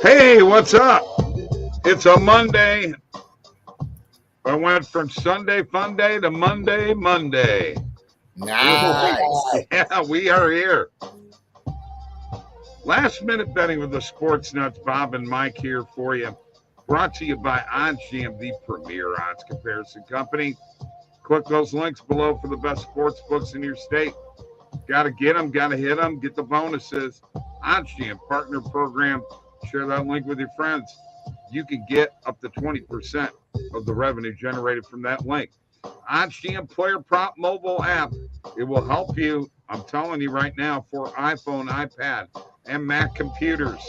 Hey, what's up? It's a Monday. I went from Sunday Fun Day to Monday. Nice. Yeah, we are here. Last minute betting with the Sports Nuts. Bob and Mike here for you. Brought to you by OddsJam, the premier odds comparison company. Click those links below for the best sports books in your state. Got to get them, got to hit them, get the bonuses. OddsJam partner program. Share that link with your friends. You can get up to 20% of the revenue generated from that link. OddsJam Player Prop mobile app. It will help you, I'm telling you right now, for iPhone, iPad, and Mac computers.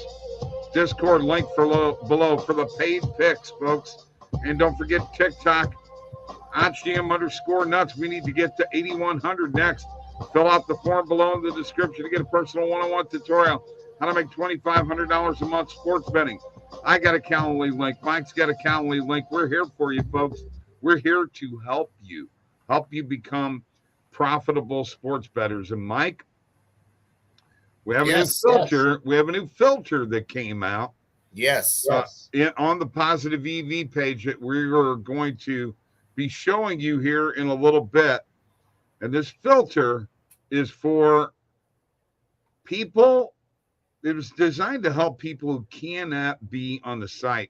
Discord link below for the paid picks, folks. And don't forget TikTok, OddsJam_nuts. We need to get to 8,100 next. Fill out the form below in the description to get a personal one-on-one tutorial. How to make $2,500 a month sports betting. I got a Calendly link. Mike's got a Calendly link. We're here for you, folks. We're here to help you become profitable sports bettors. And Mike, we have a new filter. Yes. We have a new filter that came out. Yes. On the Positive EV page that we are going to be showing you here in a little bit. And this filter is for people. It was designed to help people who cannot be on the site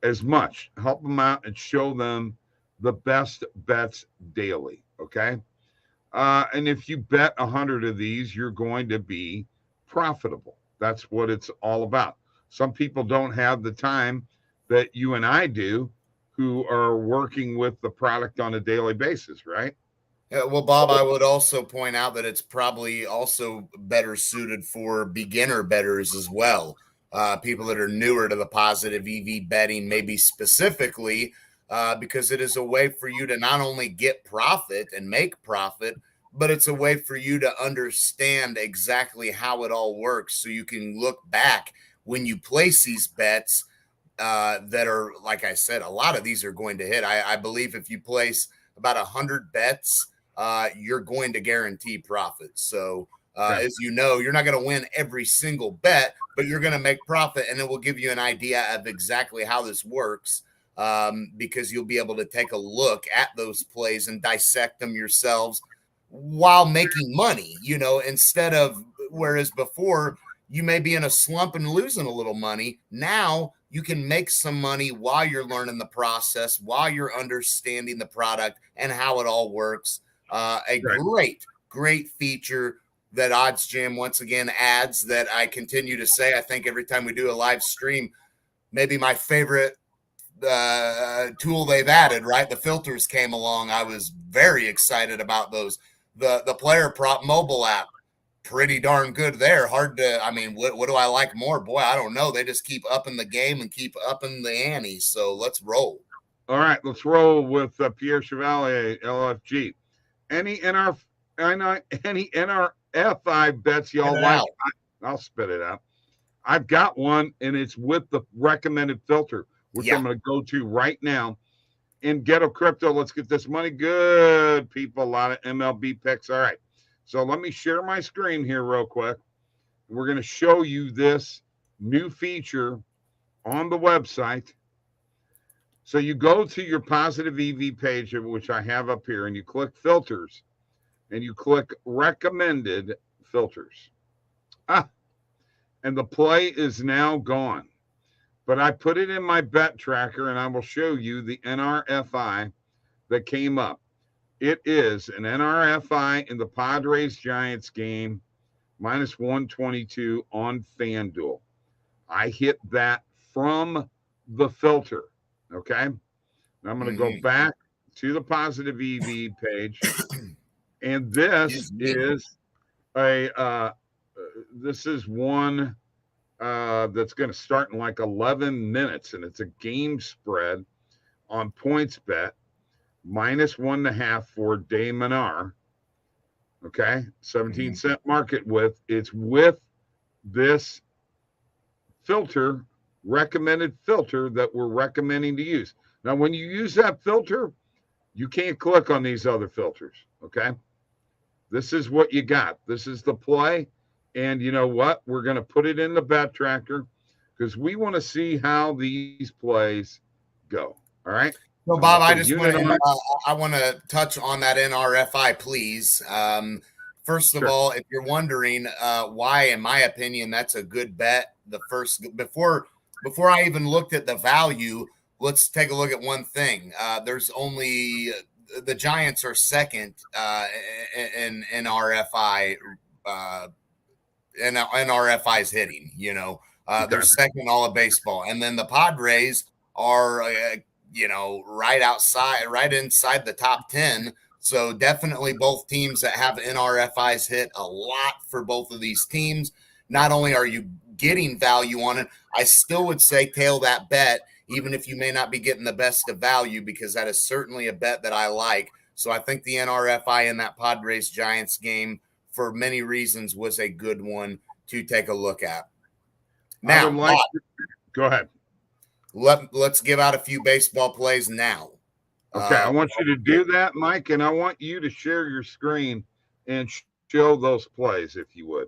as much. Help them out and show them the best bets daily, okay? And if you bet 100 of these, you're going to be profitable. That's what it's all about. Some people don't have the time that you and I do who are working with the product on a daily basis, right? Yeah, well, Bob, I would also point out that it's probably also better suited for beginner bettors as well. People that are newer to the positive EV betting, maybe specifically because it is a way for you to not only get profit and make profit, but it's a way for you to understand exactly how it all works. So you can look back when you place these bets that are, like I said, a lot of these are going to hit. I believe if you place about 100 bets, you're going to guarantee profit. So as you know, you're not going to win every single bet, but you're going to make profit, and it will give you an idea of exactly how this works because you'll be able to take a look at those plays and dissect them yourselves while making money, instead of whereas before you may be in a slump and losing a little money. Now you can make some money while you're learning the process, while you're understanding the product and how it all works. Great feature that OddsJam once again adds that I continue to say, I think every time we do a live stream, maybe my favorite tool they've added, right? The filters came along. I was very excited about those. The Player Prop mobile app, pretty darn good there. Hard to, what do I like more? Boy, I don't know. They just keep upping the game and keep upping the ante. So let's roll. All right, let's roll with Pierre Chevalier, LFG. Any NRFI bets y'all like? I'll spit it out. I've got one, and it's with the recommended filter, which I'm going to go to right now. In Ghetto Crypto, let's get this money. Good, people. A lot of MLB picks. All right. So let me share my screen here real quick. We're going to show you this new feature on the website. So you go to your Positive EV page, which I have up here, and you click Filters, and you click Recommended Filters. And the play is now gone. But I put it in my bet tracker, and I will show you the NRFI that came up. It is an NRFI in the Padres-Giants game, minus 122 on FanDuel. I hit that from the filter, okay? Now I'm going to go back to the Positive EV page, and this is one that's going to start in like 11 minutes, and it's a game spread on PointsBet, minus 1.5 for De Minaur. Okay, 17-cent market width. It's with this filter, recommended filter that we're recommending to use. Now, when you use that filter, you can't click on these other filters. Okay, this is what you got. This is the play. And you know what? We're going to put it in the bet tracker. because we want to see how these plays go. All right. So, I'm Bob, gonna I put a just unit want on to it. I want to touch on that NRFI, please. First of Sure. all, if you're wondering why, in my opinion, that's a good bet. The first before I even looked at the value, let's take a look at one thing. There's only the Giants are second in NRFI. NRFI's hitting. They're Okay. second all of baseball, and then the Padres are right inside the top 10. So definitely both teams that have NRFIs hit a lot for both of these teams. Not only are you getting value on it, I still would say tail that bet, even if you may not be getting the best of value, because that is certainly a bet that I like. So I think the NRFI in that Padres Giants game, for many reasons, was a good one to take a look at. I would Now, like Bob, to, go ahead. let's give out a few baseball plays now. Okay. I want you to do that, Mike, and I want you to share your screen and show those plays if you would.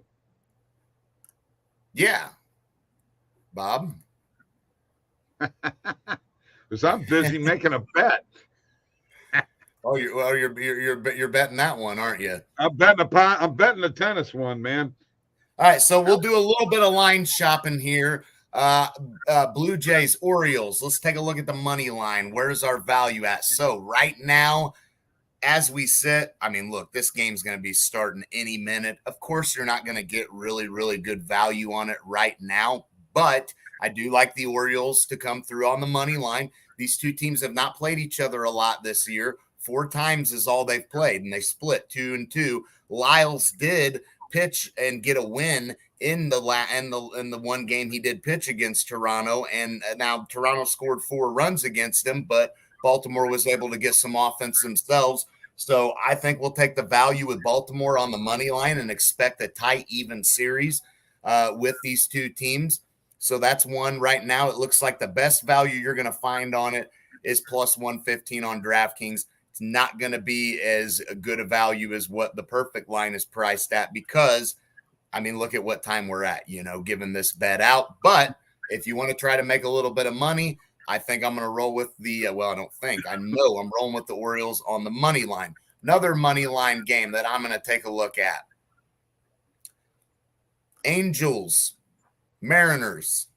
Yeah, Bob. Because I'm busy making a bet. Oh, you're betting that one, aren't you? I'm betting the tennis one, man. All right, so we'll do a little bit of line shopping here. Blue Jays, Orioles. Let's take a look at the money line. Where's our value at? So right now, as we sit, I mean, look, this game's going to be starting any minute. Of course, you're not going to get really, really good value on it right now, but I do like the Orioles to come through on the money line. These two teams have not played each other a lot this year. 4 times is all they've played, and they split 2-2. Lyles did pitch and get a win in the one game he did pitch against Toronto, and now Toronto scored 4 runs against him, but Baltimore was able to get some offense themselves. So I think we'll take the value with Baltimore on the money line and expect a tight, even series with these two teams. So that's one right now. It looks like the best value you're going to find on it is plus 115 on DraftKings. It's not going to be as good a value as what the perfect line is priced at because, I mean, look at what time we're at, giving this bet out. But if you want to try to make a little bit of money, I think I'm going to roll with I know I'm rolling with the Orioles on the money line. Another money line game that I'm going to take a look at. Angels, Mariners,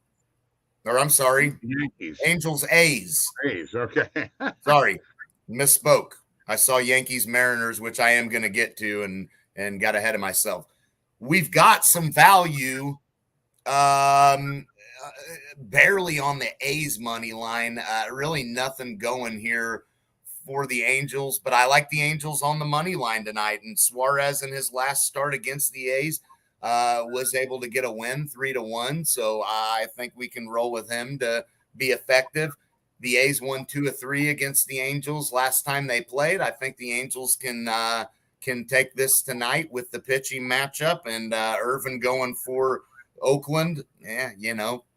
or I'm sorry, Yankees. Angels, A's. A's, okay. Sorry, misspoke. I saw Yankees, Mariners, which I am going to get to and got ahead of myself. We've got some value barely on the A's money line. Really nothing going here for the Angels, but I like the Angels on the money line tonight. And Suarez in his last start against the A's was able to get a win 3-1. So I think we can roll with him to be effective. The A's won 2 of 3 against the Angels last time they played. I think the Angels can take this tonight with the pitching matchup, and Irvin going for Oakland,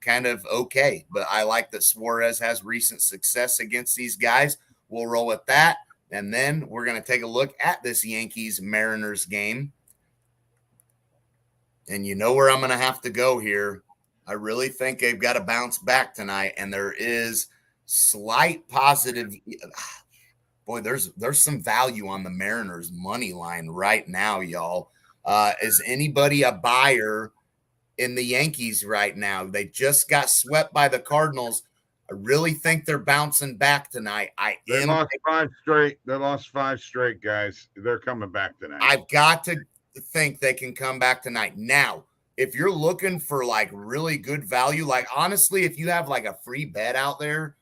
kind of okay. But I like that Suarez has recent success against these guys. We'll roll with that. And then we're going to take a look at this Yankees-Mariners game. And you know where I'm going to have to go here. I really think they've got to bounce back tonight, and there is slight positive. Boy, there's some value on the Mariners money line right now, y'all. Is anybody a buyer in the Yankees right now? They just got swept by the Cardinals. I really think they're bouncing back tonight. They lost 5 straight. They lost 5 straight, guys. They're coming back tonight. I've got to think they can come back tonight. Now, if you're looking for like really good value, like honestly, if you have like a free bet out there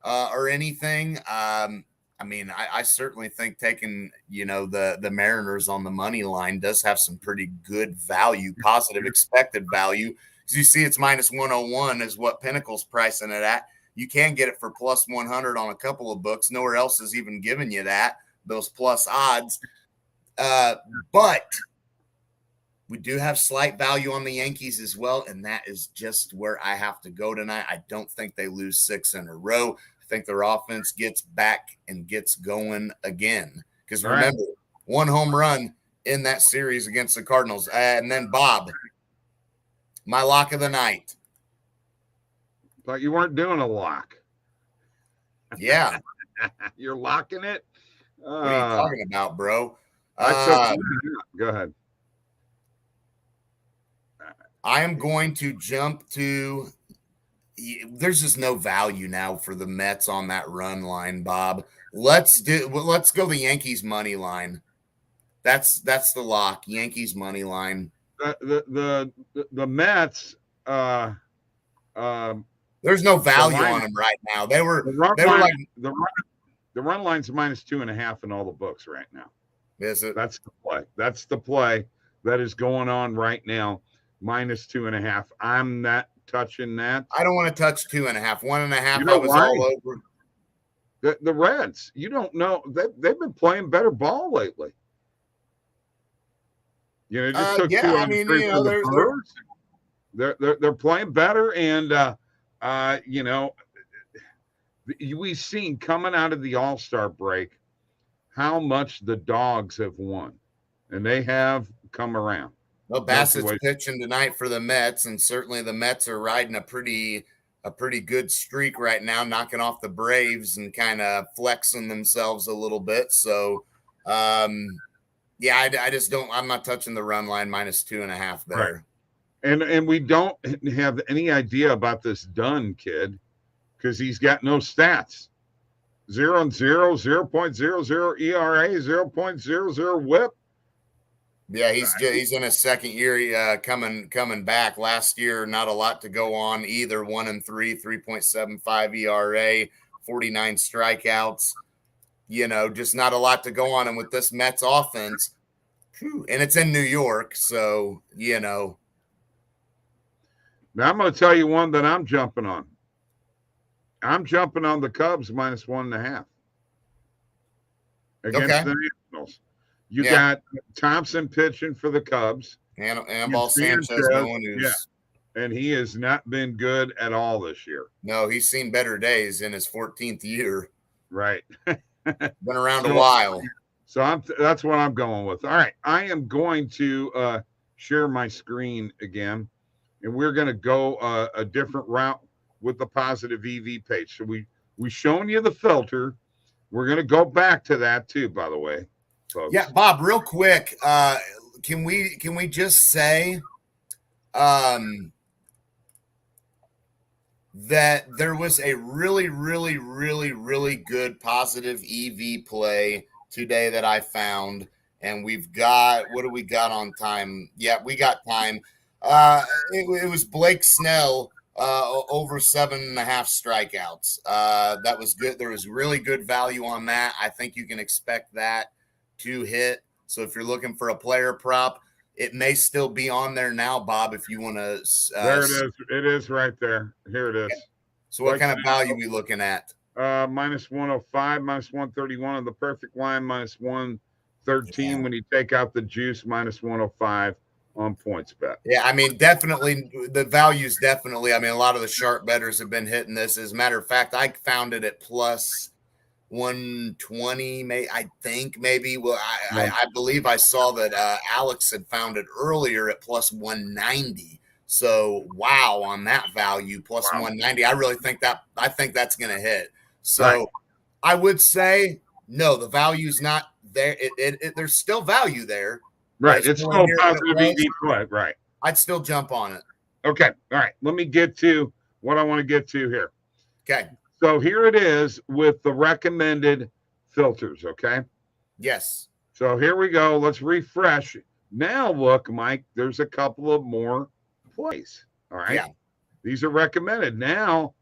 or anything, I mean, I certainly think taking, the Mariners on the money line does have some pretty good value, positive expected value. Because you see it's minus 101 is what Pinnacle's pricing it at. You can get it for plus 100 on a couple of books. Nowhere else is even giving you those plus odds. But we do have slight value on the Yankees as well, and that is just where I have to go tonight. I don't think they lose 6 in a row. I think their offense gets back and gets going again. Because remember, 1 home run in that series against the Cardinals. And then, Bob, my lock of the night. Thought you weren't doing a lock. Yeah. You're locking it? What are you talking about, bro? Go ahead. I am going to jump to. There's just no value now for the Mets on that run line, Bob. Let's go the Yankees money line. That's the lock. Yankees money line. The Mets. There's no value on them right now. They were like the run line's -2.5 in all the books right now. Is it? That's the play. That's the play that is going on right now. -2.5. I'm not touching that. I don't want to touch 2.5. 1.5. I was all over. The Reds, you don't know. They've been playing better ball lately. You know, just took 2 on 3 for the Brewers. They're playing better, and you know, we've seen coming out of the All-Star break how much the Dogs have won, and they have come around. Well, Bassett's pitching tonight for the Mets, and certainly the Mets are riding a pretty good streak right now, knocking off the Braves and kind of flexing themselves a little bit. So, yeah, I just don't. I'm not touching the run line -2.5 there. Right. And we don't have any idea about this Dunn kid because he's got no stats. 0-0, 0.00 ERA, 0.00 WHIP. Yeah, he's in his second year, coming back. Last year, not a lot to go on either. 1-3, 3.75 ERA, 49 strikeouts. You know, just not a lot to go on. And with this Mets offense, and it's in New York, so you know. Now I'm going to tell you one that I'm jumping on. I'm jumping on the Cubs -1.5 against the Nationals. You got Thompson pitching for the Cubs. Anibal Sanchez and he has not been good at all this year. No, he's seen better days in his 14th year. Right. Been around a while. So that's what I'm going with. All right. I am going to share my screen again, and we're going to go a different route with the positive EV page. So we shown you the filter. We're going to go back to that too, by the way. Folks. Yeah, Bob, real quick, can we just say that there was a really, really, really, really good positive EV play today that I found, and we've got, what do we got on time? Yeah, we got time. It was Blake Snell over 7.5 strikeouts. That was good. There was really good value on that. I think you can expect that to hit. So if you're looking for a player prop, it may still be on there now, Bob, if you want to. There it is. It is right there. Here it is. Okay. So what kind of value are we looking at? -105, -131 on the perfect line, -113 when you take out the juice, -105 on points bet. Yeah, I mean, definitely the values definitely. I mean, a lot of the sharp bettors have been hitting this. As a matter of fact, I found it at +120, I think maybe. Well, I believe I saw that Alex had found it earlier at +190. So wow, on that value, +190. I really think that's going to hit. So I would say no, the value's not there. There's still value there. Right, it's still positive EV play. Right, I'd still jump on it. Okay, all right. Let me get to what I want to get to here. Okay. So here it is with the recommended filters, okay? Yes. So here we go. Let's refresh. Now look, Mike, there's a couple of more plays, all right? Yeah. These are recommended. Now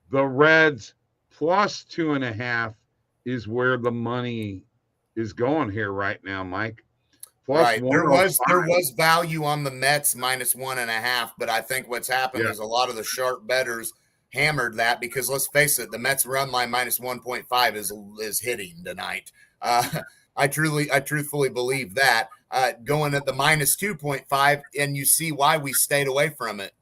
the Reds +2.5 is where the money is going here right now, Mike. Right. There was value on the Mets -1.5, but I think what's happened is a lot of the sharp bettors hammered that because let's face it, the Mets run line -1.5 is hitting tonight. I truthfully believe that going at the -2.5, and you see why we stayed away from it.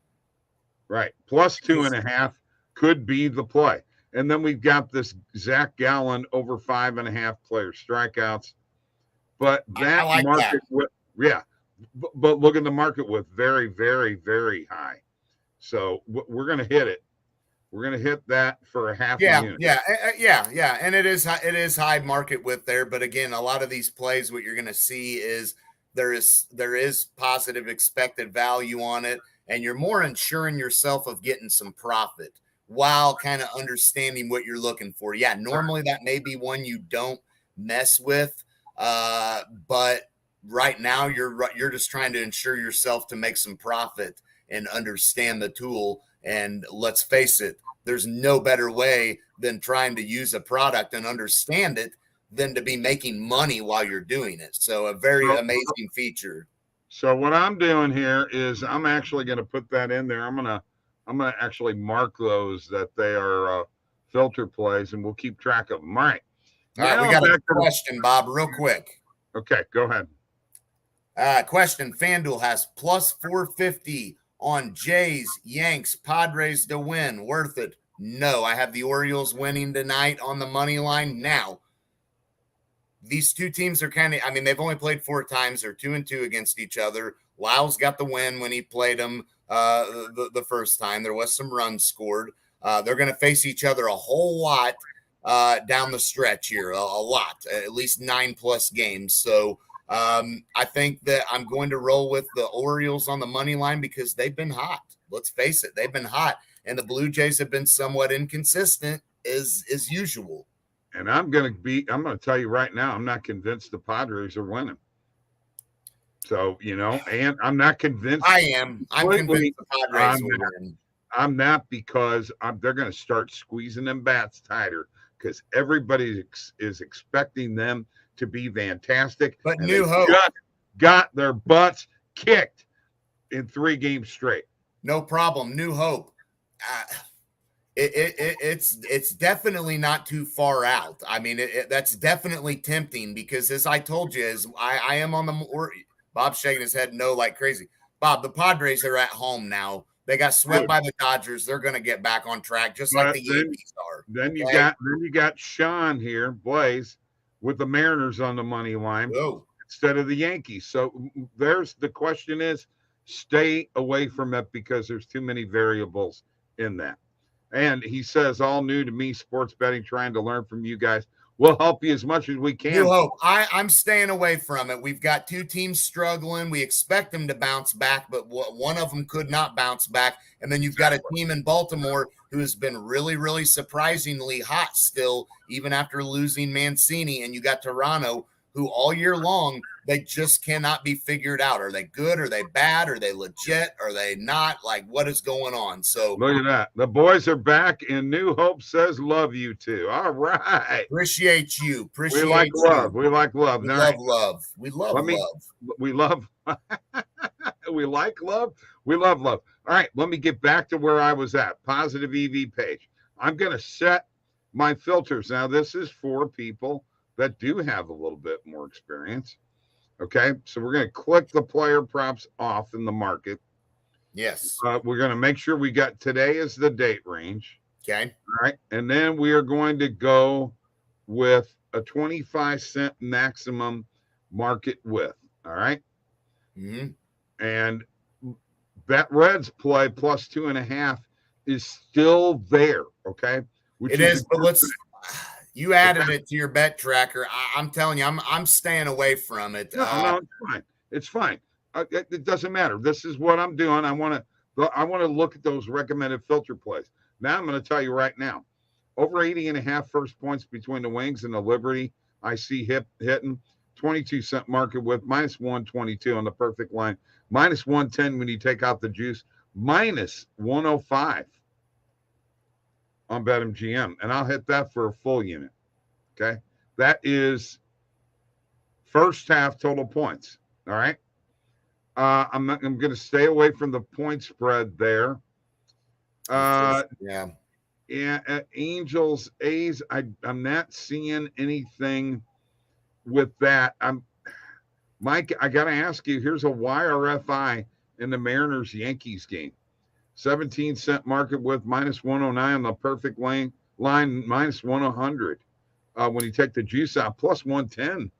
Right. +2.5 could be the play. And then we've got this Zach Gallen over 5.5 player strikeouts. But that like market, that. But look at the market with very, very, very high. So we're going to hit it. We're going to hit that for a half a Yeah, unit. yeah. And it is high market width there. But again, a lot of these plays, what you're going to see is there is positive expected value on it, and you're more ensuring yourself of getting some profit while kind of understanding what you're looking for. Yeah, normally that may be one you don't mess with, but right now you're just trying to ensure yourself to make some profit and understand the tool. And let's face it, there's no better way than trying to use a product and understand it than to be making money while you're doing it. So a very amazing feature. So what I'm doing here is I'm actually going to put that in there. I'm gonna actually mark those that they are filter plays, and we'll keep track of them. All right. All right, we got a question, Bob, real quick. Okay, go ahead. Question: FanDuel has plus 450 on Jays, Yanks, Padres to win. Worth it? No. I have the Orioles winning tonight on the money line. Now, these two teams are they've only played 4 times. They're 2-2 against each other. Lyle's got the win when he played them the first time. There was some runs scored. They're going to face each other a whole lot down the stretch here, a lot, at least 9+ games. So I think that I'm going to roll with the Orioles on the money line because they've been hot. Let's face it, they've been hot, and the Blue Jays have been somewhat inconsistent as usual. And I'm going to tell you right now, I'm not convinced the Padres are winning. So, and I'm not convinced. I'm convinced the Padres will win. I'm not, because they're going to start squeezing them bats tighter because everybody is expecting them to be fantastic. But New Hope got their butts kicked in 3 games straight. No problem. New Hope. It's definitely not too far out. I mean, that's definitely tempting because, as I told you, I am on the Bob's shaking his head no like crazy. Bob, the Padres are at home now. They got swept by the Dodgers. They're going to get back on track just like the Yankees are. Then you got Sean here, Blaze, with the Mariners on the money line instead of the Yankees. So the question is, stay away from it because there's too many variables in that. And he says, all new to me, sports betting, trying to learn from you guys. We'll help you as much as we can. New Hope. I'm staying away from it. We've got 2 teams struggling. We expect them to bounce back, but one of them could not bounce back. And then you've got a team in Baltimore who has been really, really surprisingly hot still, even after losing Mancini. And you got Toronto, who all year long, they just cannot be figured out. Are they good? Are they bad? Are they legit? Are they not? Like, what is going on? So look at that. The boys are back, and New Hope says, love you too. All right. Appreciate you. We like love. We like love. We love love. We love love. We love. We like love. We love love. All right. Let me get back to where I was at. Positive EV page. I'm going to set my filters. Now, this is for people that do have a little bit more experience. Okay, so we're going to click the player props off in the market. Yes. We're going to make sure we got today as the date range. Okay. All right, and then we are going to go with a 25-cent maximum market width. All right. Mm-hmm. And Bet Reds play plus 2.5 is still there. Okay. It is, but you added it to your bet tracker. I'm telling you, I'm staying away from it. No, it's fine. It's fine. It doesn't matter. This is what I'm doing. I want to look at those recommended filter plays. Now I'm going to tell you right now, over 80.5 first points between the Wings and the Liberty. I see hitting 22-cent market with minus 122 on the perfect line, minus 110 when you take out the juice, minus 105. On BetMGM, and I'll hit that for a full unit. Okay, that is first half total points. All right, I'm going to stay away from the point spread there. Angels, A's. I'm not seeing anything with that. Mike. I got to ask you. Here's a YRFI in the Mariners Yankees game. 17-cent market with minus 109 on the perfect line minus 100. When you take the juice out, plus 110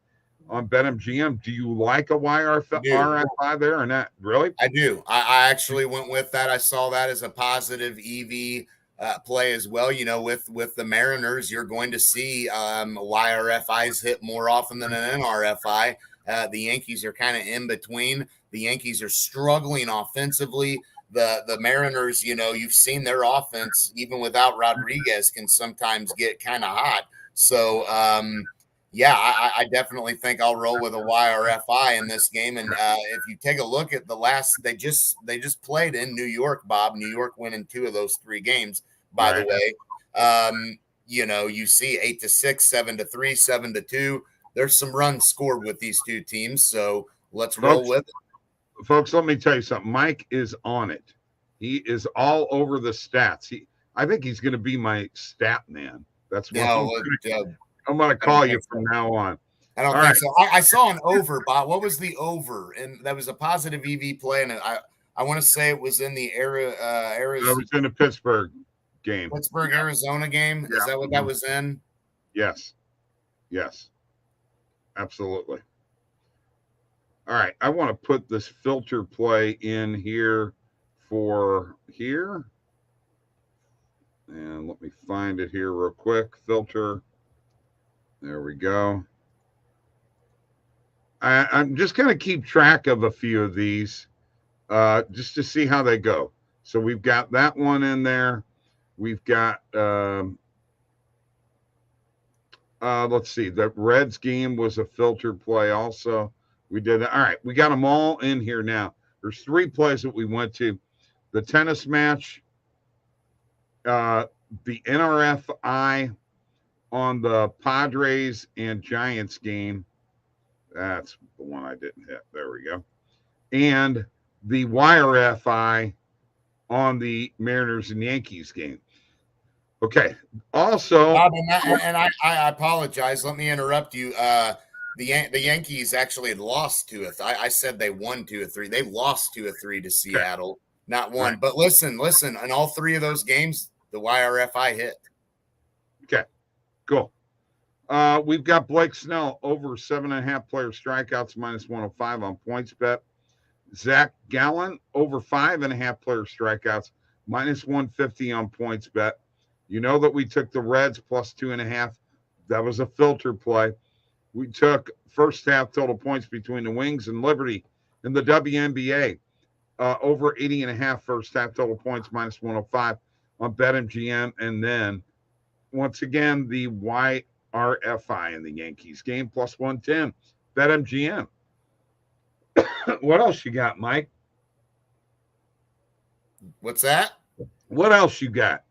on BetMGM. Do you like a YRFI there or not? Really? I do. I actually went with that. I saw that as a positive EV play as well. You know, with the Mariners, you're going to see YRFIs hit more often than an NRFI. The Yankees are kind of in between. The Yankees are struggling offensively. The Mariners, you know, you've seen their offense, even without Rodriguez, can sometimes get kind of hot. So, yeah, I definitely think I'll roll with a YRFI in this game. And if you take a look at the last, they just played in New York, Bob. New York winning 2 of those 3 games, by the way. You know, you see 8-6, 7-3, 7-2. There's some runs scored with these 2 teams. So let's roll with it. Folks, let me tell you something. Mike is on it. He is all over the stats. I think he's going to be my stat man. That's what I'm going to call you from now on. I don't think so. I saw an over, Bob. What was the over? And that was a positive EV play, and I want to say it was in the Arizona. It was in the Pittsburgh game. Arizona game. Is that what that was in? Yes. Absolutely. All right, I want to put this filter play in here for here. And let me find it here real quick. Filter. There we go. I'm just going to keep track of a few of these just to see how they go. So we've got that one in there. We've got, let's see, the Reds game was a filter play also. We did that. All right, we got them all in here now. There's 3 plays that we went to. The tennis match, the NRFI on the Padres and Giants game. That's the one I didn't hit. There we go. And the YRFI on the Mariners and Yankees game. Okay. Also, Bob, and I apologize. Let me interrupt you. The Yankees actually had lost 2 of 3. I said they won 2 of 3. They lost 2 of 3 to Seattle, not one. Right. But listen, in all 3 of those games, the YRFI hit. Okay, cool. We've got Blake Snell over 7.5 player strikeouts -105 on PointsBet. Zach Gallen over 5.5 player strikeouts -150 on PointsBet. You know that we took the Reds +2.5. That was a filter play. We took first half total points between the Wings and Liberty in the WNBA. Over 80.5 first half total points -105 on BetMGM. And then once again, the YRFI in the Yankees game +110. BetMGM. What else you got, Mike? What's that? What else you got?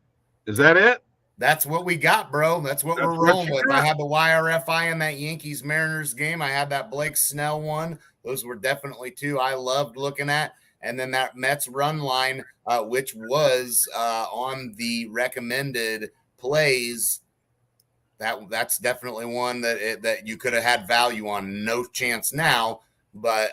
Is that it? That's what we got, bro. That's what we're rolling with. I had the YRFI in that Yankees-Mariners game. I had that Blake Snell one. Those were definitely 2 I loved looking at. And then that Mets run line, which was on the recommended plays. That's definitely one that you could have had value on. No chance now, but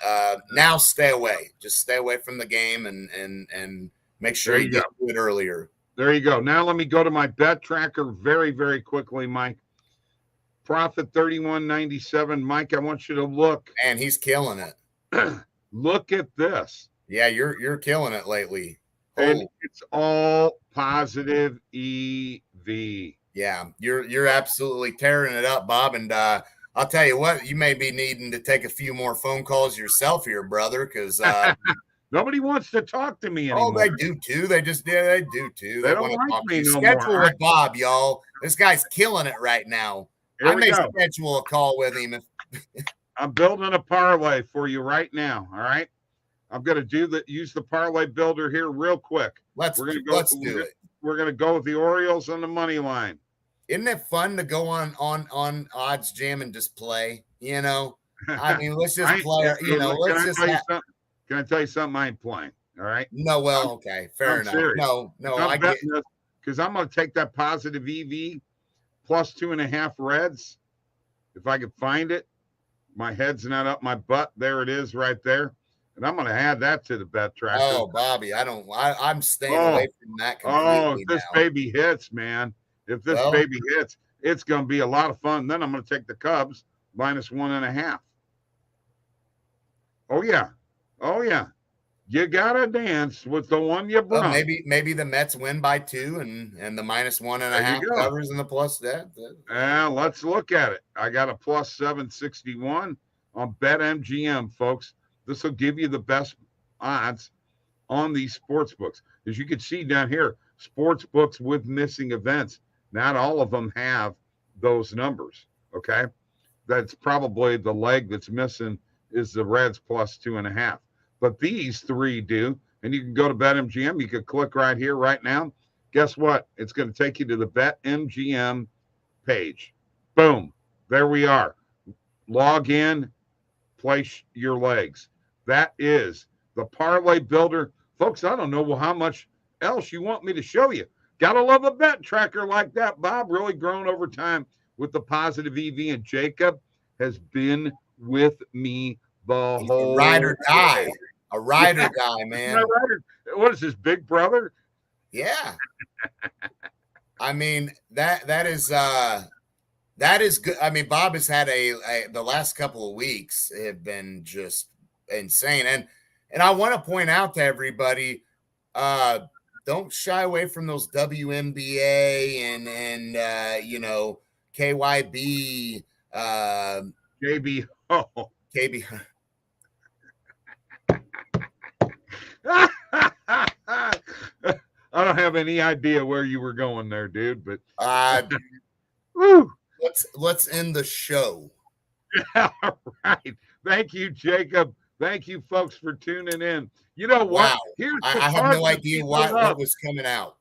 now stay away. Just stay away from the game and make sure you get to it earlier. There you go. Now let me go to my bet tracker very, very quickly, Mike. Profit 31.97. Mike, I want you to look. Man, he's killing it. Look at this. Yeah, you're killing it lately. And it's all positive EV. Yeah, you're absolutely tearing it up, Bob. And I'll tell you what, you may be needing to take a few more phone calls yourself here, brother, because nobody wants to talk to me anymore. Oh, they do too. They do too. They don't like me no more. Schedule with Bob, y'all. This guy's killing it right now. I may schedule a call with him. I'm building a parlay for you right now. All right. I'm going to use the parlay builder here real quick. Let's do it. We're going to go with the Orioles on the money line. Isn't it fun to go on OddsJam and just play? You know, I mean, let's just play. Can I tell you something? I ain't playing. All right. No, well, okay, fair enough. Serious. No, I get it. Because I'm going to take that positive EV +2.5 Reds. If I can find it, my head's not up my butt. There it is, right there. And I'm going to add that to the bet tracker. Oh, Bobby, I'm staying away from that completely. If this baby hits, man, if this baby hits, it's going to be a lot of fun. Then I'm going to take the Cubs -1.5. Oh, yeah. You gotta dance with the one you Well, brought. maybe the Mets win by 2 and the -1.5 There you go. covers and the plus that. Let's look at it. I got a plus 761 on BetMGM, folks. This will give you the best odds on these sports books. As you can see down here, sports books with missing events. Not all of them have those numbers. Okay. That's probably the leg that's missing is the Reds plus 2.5. But these three do. And you can go to BetMGM. You can click right here, right now. Guess what? It's going to take you to the BetMGM page. Boom. There we are. Log in, place your legs. That is the parlay builder. Folks, I don't know how much else you want me to show you. Gotta love a bet tracker like that, Bob. Really grown over time with the positive EV, and Jacob has been with me the He's whole a ride or die. way. A ride or die, man. What is this, big brother? Yeah. I mean, that is good. I mean, Bob has had the last couple of weeks have been just insane. And I want to point out to everybody, don't shy away from those WNBA and KYB, JB. Oh. KB. I don't have any idea where you were going there, dude, but Woo. Let's end the show. All right. Thank you, Jacob. Thank you, folks, for tuning in. You know what? Wow. Here's I have no idea what was coming out.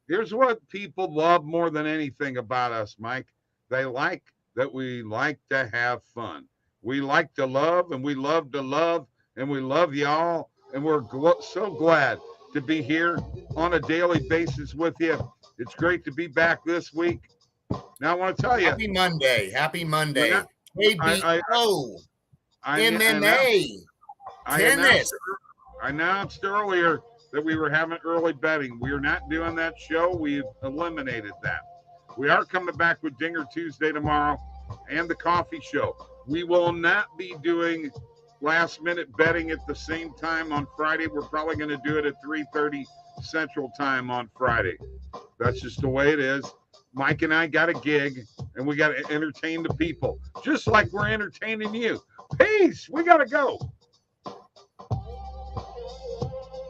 Here's what people love more than anything about us, Mike. They like that we like to have fun. We like to love, and we love to love, and we love y'all. And we're so glad to be here on a daily basis with you. It's great to be back this week. Now, I want to tell you. Happy Monday. Happy Monday. KBO. MMA. Tennis. I announced earlier that we were having early betting. We are not doing that show. We've eliminated that. We are coming back with Dinger Tuesday tomorrow and the coffee show. We will not be doing last-minute betting at the same time on Friday. We're probably going to do it at 3:30 Central Time on Friday. That's just the way it is. Mike and I got a gig, and we got to entertain the people, just like we're entertaining you. Peace. We got to go.